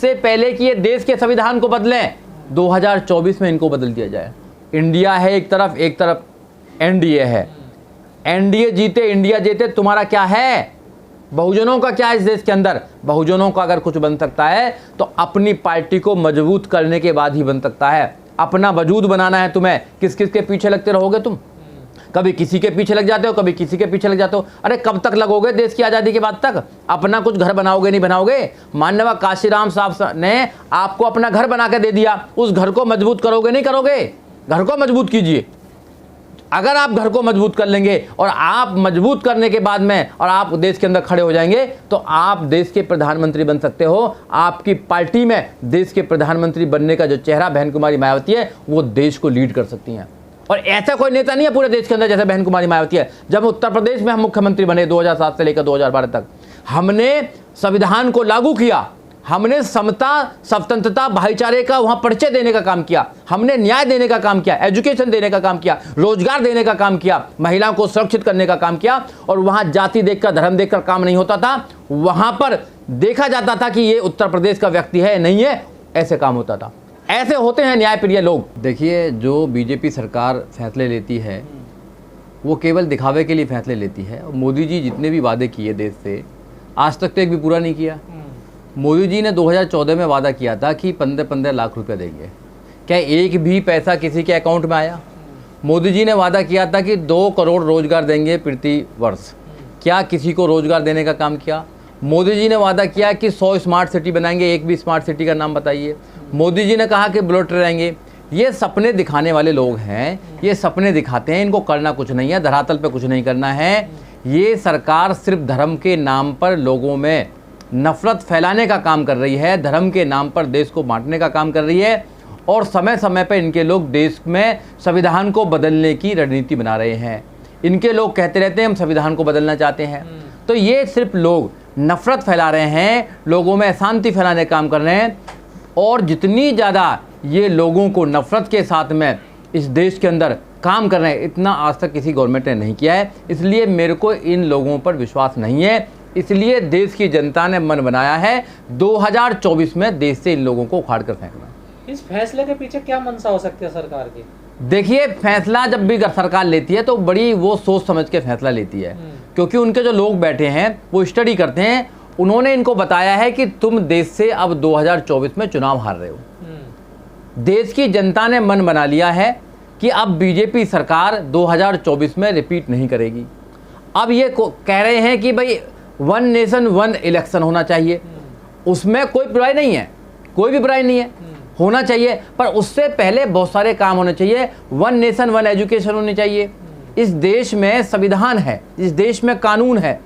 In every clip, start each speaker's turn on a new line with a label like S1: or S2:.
S1: इससे पहले कि ये देश के संविधान को बदलें, 2024 में इनको बदल दिया जाए। इंडिया है एक तरफ एनडीए है। एनडीए जीते इंडिया जीते, तुम्हारा क्या है? बहुजनों का क्या है इस देश के अंदर? बहुजनों का अगर कुछ बन सकता है तो अपनी पार्टी को मजबूत करने के बाद ही बन सकता है। अपना वजूद बनाना है तुम्हें। किस किस के पीछे लगते रहोगे तुम? कभी किसी के पीछे लग जाते हो, कभी किसी के पीछे लग जाते हो। अरे कब तक लगोगे देश की आज़ादी के बाद तक? अपना कुछ घर बनाओगे नहीं बनाओगे? माननीय काशीराम साहब ने आपको अपना घर बना के दे दिया, उस घर को मजबूत करोगे नहीं करोगे? घर को मजबूत कीजिए। अगर आप घर को मजबूत कर लेंगे और आप मजबूत करने के बाद में और आप देश के अंदर खड़े हो जाएंगे तो आप देश के प्रधानमंत्री बन सकते हो। आपकी पार्टी में देश के प्रधानमंत्री बनने का जो चेहरा बहन कुमारी मायावती है वो देश को लीड कर सकती हैं। और ऐसा कोई नेता नहीं है पूरे देश के अंदर जैसे बहन कुमारी मायावती है। जब उत्तर प्रदेश में हम मुख्यमंत्री बने 2007 से लेकर 2012 तक, हमने संविधान को लागू किया, हमने समता, स्वतंत्रता, भाईचारे का वहां परिचय देने का काम किया, हमने न्याय देने का काम किया, एजुकेशन देने का काम किया, रोजगार देने का काम किया, महिलाओं को सुरक्षित करने का काम किया। और वहां जाति देखकर, धर्म देखकर काम नहीं होता था। वहां पर देखा जाता था कि ये उत्तर प्रदेश का व्यक्ति है नहीं है, ऐसे काम होता था। ऐसे होते हैं न्यायप्रिय लोग। देखिए, जो बीजेपी सरकार फैसले लेती है वो केवल दिखावे के लिए फैसले लेती है। मोदी जी जितने भी वादे किए देश से, आज तक तो एक भी पूरा नहीं किया। मोदी जी ने 2014 में वादा किया था कि 15-15 लाख रुपए देंगे। क्या एक भी पैसा किसी के अकाउंट में आया? मोदी जी ने वादा किया था कि 2 करोड़ रोजगार देंगे प्रति वर्ष। क्या किसी को रोजगार देने का काम किया? मोदी जी ने वादा किया कि 100 स्मार्ट सिटी बनाएंगे, एक भी स्मार्ट सिटी का नाम बताइए। मोदी जी ने कहा कि बुलेट रहेंगे। ये सपने दिखाने वाले लोग हैं, ये सपने दिखाते हैं, इनको करना कुछ नहीं है, धरातल पे कुछ नहीं करना है। ये सरकार सिर्फ धर्म के नाम पर लोगों में नफरत फैलाने का काम कर रही है, धर्म के नाम पर देश को बांटने का काम कर रही है। और समय समय पर इनके लोग देश में संविधान को बदलने की रणनीति बना रहे हैं। इनके लोग कहते रहते हैं हम संविधान को बदलना चाहते हैं। तो ये सिर्फ लोग नफरत फैला रहे हैं, लोगों में अशांति फैलाने का काम कर रहे हैं। और जितनी ज़्यादा ये लोगों को नफरत के साथ में इस देश के अंदर काम कर रहे हैं, इतना आज तक किसी गवर्नमेंट ने नहीं किया है। इसलिए मेरे को इन लोगों पर विश्वास नहीं है। इसलिए देश की जनता ने मन बनाया है 2024 में देश से इन लोगों को उखाड़ कर फेंकना।
S2: इस फैसले के पीछे क्या मंशा हो सकती है सरकार की?
S1: देखिए, फैसला जब भी सरकार लेती है तो बड़ी वो सोच समझ के फैसला लेती है, क्योंकि उनके जो लोग बैठे हैं वो स्टडी करते हैं। उन्होंने इनको बताया है कि तुम देश से अब 2024 में चुनाव हार रहे हो। देश की जनता ने मन बना लिया है कि अब बीजेपी सरकार 2024 में रिपीट नहीं करेगी। अब ये कह रहे हैं कि भाई 1 नेशन 1 इलेक्शन होना चाहिए। उसमें कोई बुराई नहीं है, कोई भी बुराई नहीं है, होना चाहिए। पर उससे पहले बहुत सारे काम होने चाहिए। 1 नेशन 1 एजुकेशन होनी चाहिए। इस देश में संविधान है, इस देश में कानून है,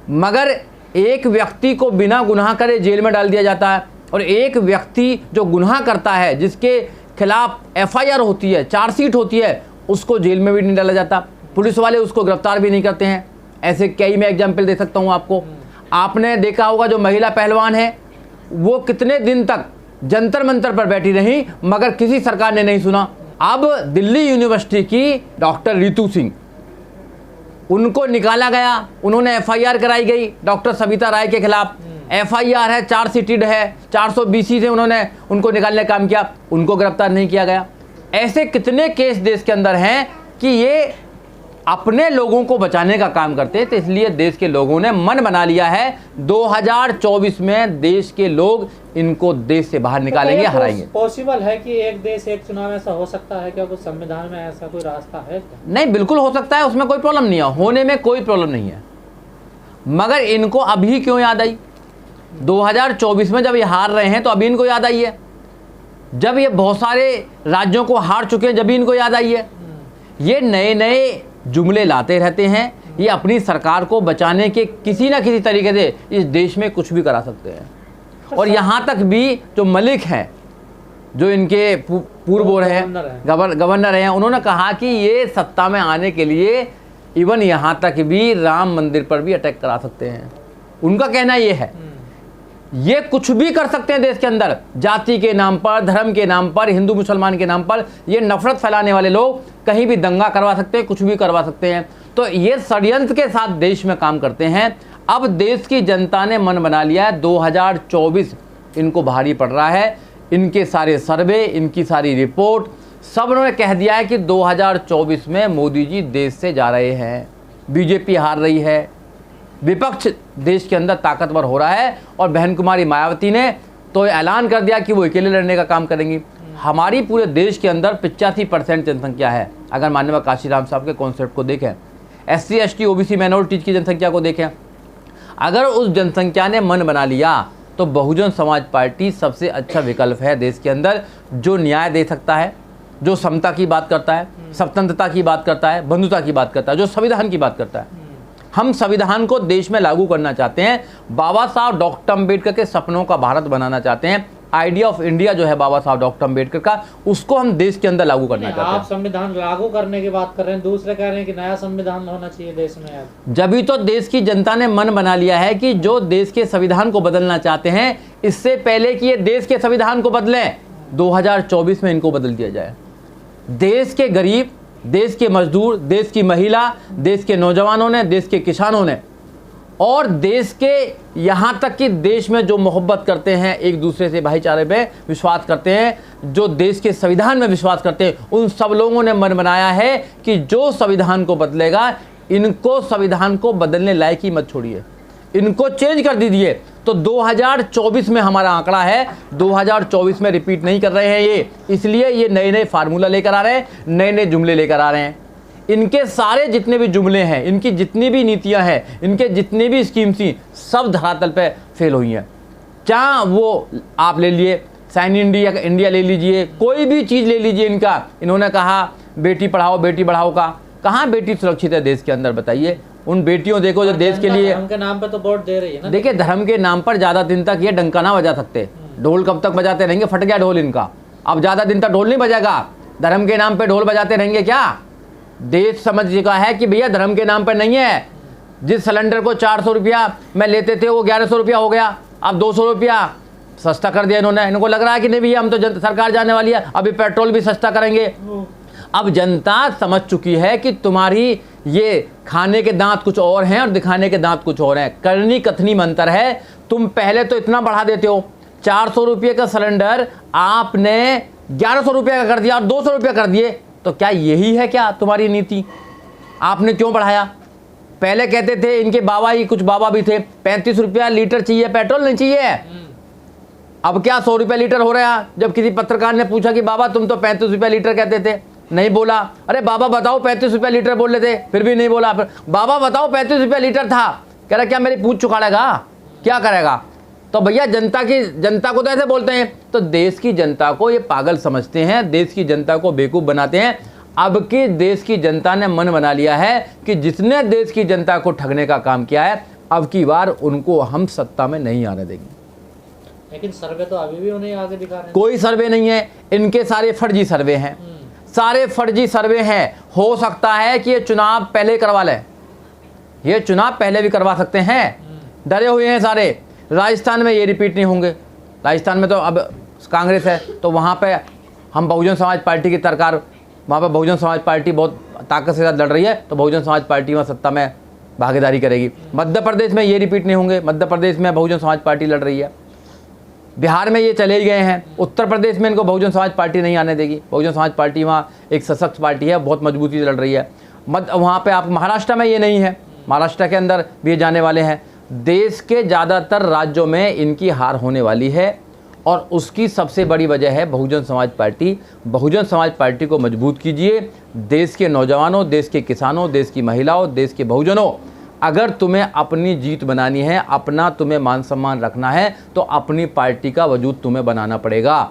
S1: मगर एक व्यक्ति को बिना गुनाह करे जेल में डाल दिया जाता है। और एक व्यक्ति जो गुनाह करता है, जिसके खिलाफ FIR होती है, चार्जशीट होती है, उसको जेल में भी नहीं डाला जाता। पुलिस वाले उसको गिरफ्तार भी नहीं करते हैं। ऐसे कई मैं एग्जाम्पल दे सकता हूँ आपको। आपने देखा होगा जो महिला पहलवान है वो कितने दिन तक जंतर मंतर पर बैठी रही, मगर किसी सरकार ने नहीं सुना। अब दिल्ली यूनिवर्सिटी की डॉक्टर रितु सिंह, उनको निकाला गया, उन्होंने FIR कराई गई डॉक्टर सविता राय के खिलाफ। FIR है, चार्जशीटेड है, 420 से उन्होंने उनको निकालने का काम किया, उनको गिरफ्तार नहीं किया गया। ऐसे कितने केस देश के अंदर हैं कि ये अपने लोगों को बचाने का काम करते हैं। तो इसलिए देश के लोगों ने मन बना लिया है 2024 में देश के लोग इनको देश से बाहर निकालेंगे, हराएंगे।
S2: पॉसिबल है कि एक देश एक चुनाव ऐसा हो सकता है क्या? कुछ संविधान में ऐसा कोई रास्ता है क्या?
S1: नहीं, बिल्कुल हो सकता है, उसमें कोई प्रॉब्लम नहीं है, होने में कोई प्रॉब्लम नहीं है। मगर इनको अभी क्यों याद आई? 2024 में जब ये हार रहे हैं तो अभी इनको याद आई है। जब ये बहुत सारे राज्यों को हार चुके हैं जब भी इनको याद आई है। ये नए नए जुमले लाते रहते हैं। ये अपनी सरकार को बचाने के किसी ना किसी तरीके से इस देश में कुछ भी करा सकते हैं। और यहाँ तक भी जो मलिक हैं, जो इनके पूर्व वो रहे गवर्नर हैं, उन्होंने कहा कि ये सत्ता में आने के लिए इवन यहाँ तक भी राम मंदिर पर भी अटैक करा सकते हैं। उनका कहना ये है, ये कुछ भी कर सकते हैं देश के अंदर, जाति के नाम पर, धर्म के नाम पर, हिंदू मुसलमान के नाम पर। ये नफरत फैलाने वाले लोग कहीं भी दंगा करवा सकते हैं, कुछ भी करवा सकते हैं। तो ये षड्यंत्र के साथ देश में काम करते हैं। अब देश की जनता ने मन बना लिया है 2024 इनको भारी पड़ रहा है। इनके सारे सर्वे, इनकी सारी रिपोर्ट, सब उन्होंने कह दिया है कि 2024 में मोदी जी देश से जा रहे हैं, बीजेपी हार रही है, विपक्ष देश के अंदर ताकतवर हो रहा है। और बहन कुमारी मायावती ने तो ऐलान कर दिया कि वो अकेले लड़ने का काम करेंगी। हमारी पूरे देश के अंदर 85% जनसंख्या है। अगर माननीय काशीराम साहब के कॉन्सेप्ट को देखें, SC ST OBC माइनॉरिटीज की जनसंख्या को देखें, अगर उस जनसंख्या ने मन बना लिया तो बहुजन समाज पार्टी सबसे अच्छा विकल्प है देश के अंदर, जो न्याय दे सकता है, जो समता की बात करता है, स्वतंत्रता की बात करता है, बंधुता की बात करता है, जो संविधान की बात करता है। हम संविधान को देश में लागू करना चाहते हैं, बाबा साहब डॉक्टर अम्बेडकर के सपनों का भारत बनाना चाहते हैं। आइडिया ऑफ इंडिया जो है बाबा साहब डॉक्टर अम्बेडकर का, उसको हम देश के अंदर लागू करना चाहते हैं।
S2: आप संविधान लागू करने की बात कर रहे हैं, दूसरे कह रहे हैं कि नया संविधान होना चाहिए देश में।
S1: जब तो देश की जनता ने मन बना लिया है कि जो देश के संविधान को बदलना चाहते हैं, इससे पहले कि ये देश के संविधान को बदलें, 2024 में इनको बदल दिया जाए। देश के गरीब, देश के मजदूर, देश की महिला, देश के नौजवानों ने, देश के किसानों ने, और देश के यहाँ तक कि देश में जो मोहब्बत करते हैं, एक दूसरे से भाईचारे में विश्वास करते हैं, जो देश के संविधान में विश्वास करते हैं, उन सब लोगों ने मन बनाया है कि जो संविधान को बदलेगा, इनको संविधान को बदलने लायक ही मत छोड़िए, इनको चेंज कर दीजिए। तो 2024 में हमारा आंकड़ा है, 2024 में रिपीट नहीं कर रहे हैं ये, इसलिए ये नए नए फार्मूला लेकर आ रहे हैं, नए नए जुमले लेकर आ रहे हैं। इनके सारे जितने भी जुमले हैं, इनकी जितनी भी नीतियां हैं, इनके जितनी भी स्कीम्स थी, सब धरातल पे फेल हुई हैं। क्या वो आप ले लिए साइन इंडिया ले लीजिए, कोई भी चीज़ ले लीजिए इनका, इन्होंने कहा बेटी पढ़ाओ बेटी बढ़ाओ का, कहाँ बेटी सुरक्षित है देश के अंदर बताइए। उन बेटियों देखो जो देश के लिए
S2: धर्म के नाम पे तो वोट दे रही है ना।
S1: देखिए, धर्म के नाम पर ज़्यादा दिन तक ये डंका ना बजा सकते, ढोल कब तक बजाते रहेंगे, फट गया ढोल इनका, अब ज़्यादा दिन तक ढोल नहीं बजेगा। धर्म के नाम पे ढोल बजाते रहेंगे क्या? देश समझ चुका है कि भैया धर्म के नाम पर नहीं है। जिस सिलेंडर को 400 रुपया में लेते थे वो 1100 रुपया हो गया, अब 200 रुपया सस्ता कर दिया इन्होंने। इनको लग रहा है कि नहीं भैया हम तो सरकार जाने वाली है, अभी पेट्रोल भी सस्ता करेंगे। अब जनता समझ चुकी है कि तुम्हारी ये खाने के दांत कुछ और हैं और दिखाने के दांत कुछ और हैं, करनी कथनी में अंतर है। तुम पहले तो इतना बढ़ा देते हो, 400 रुपये का सिलेंडर आपने 1100 रुपये का कर दिया और 200 रुपये कर दिए, तो क्या यही है क्या तुम्हारी नीति? आपने क्यों बढ़ाया? पहले कहते थे, इनके बाबा ही कुछ बाबा भी थे, 35 रुपया लीटर चाहिए, पेट्रोल नहीं चाहिए। अब क्या 100 रुपये लीटर हो रहा है? जब किसी पत्रकार ने पूछा कि बाबा तुम तो 35 रुपये लीटर कहते थे, नहीं बोला। अरे बाबा बताओ 35 रुपये लीटर बोल रहे थे, फिर भी नहीं बोला। फिर बाबा बताओ 35 रुपये लीटर था, कह रहा क्या मेरी पूछ चुकाड़ेगा, क्या करेगा? तो भैया जनता को तो ऐसे बोलते हैं। तो देश की जनता को ये पागल समझते हैं, देश की जनता को बेवकूफ़ बनाते हैं। अब की देश की जनता ने मन बना लिया है कि जिसने देश की जनता को ठगने का काम किया है, अब की बार उनको हम सत्ता में नहीं आने देंगे।
S2: लेकिन सर्वे तो अभी भी उन्हें आगे दिखा रहे हैं।
S1: कोई सर्वे नहीं है, इनके सारे फर्जी सर्वे हैं, सारे फर्जी सर्वे हैं। हो सकता है कि ये चुनाव पहले करवा लें, ये चुनाव पहले भी करवा सकते हैं, डरे हुए हैं सारे। राजस्थान में ये रिपीट नहीं होंगे, राजस्थान में तो अब कांग्रेस है, तो वहाँ पे हम बहुजन समाज पार्टी की सरकार, वहाँ पे बहुजन समाज पार्टी बहुत ताकत के साथ लड़ रही है, तो बहुजन समाज पार्टी वहाँ सत्ता में भागीदारी करेगी। मध्य प्रदेश में ये रिपीट नहीं होंगे, मध्य प्रदेश में बहुजन समाज पार्टी लड़ रही है। बिहार में ये चले गए हैं, उत्तर प्रदेश में इनको बहुजन समाज पार्टी नहीं आने देगी। बहुजन समाज पार्टी वहाँ एक सशक्त पार्टी है, बहुत मजबूती से लड़ रही है। वहाँ पे आप महाराष्ट्र में ये नहीं है, महाराष्ट्र के अंदर भी ये जाने वाले हैं। देश के ज़्यादातर राज्यों में इनकी हार होने वाली है, और उसकी सबसे बड़ी वजह है बहुजन समाज पार्टी। बहुजन समाज पार्टी को मजबूत कीजिए। देश के नौजवानों, देश के किसानों, देश की महिलाओं, देश के बहुजनों, अगर तुम्हें अपनी जीत बनानी है, अपना तुम्हें मान सम्मान रखना है, तो अपनी पार्टी का वजूद तुम्हें बनाना पड़ेगा।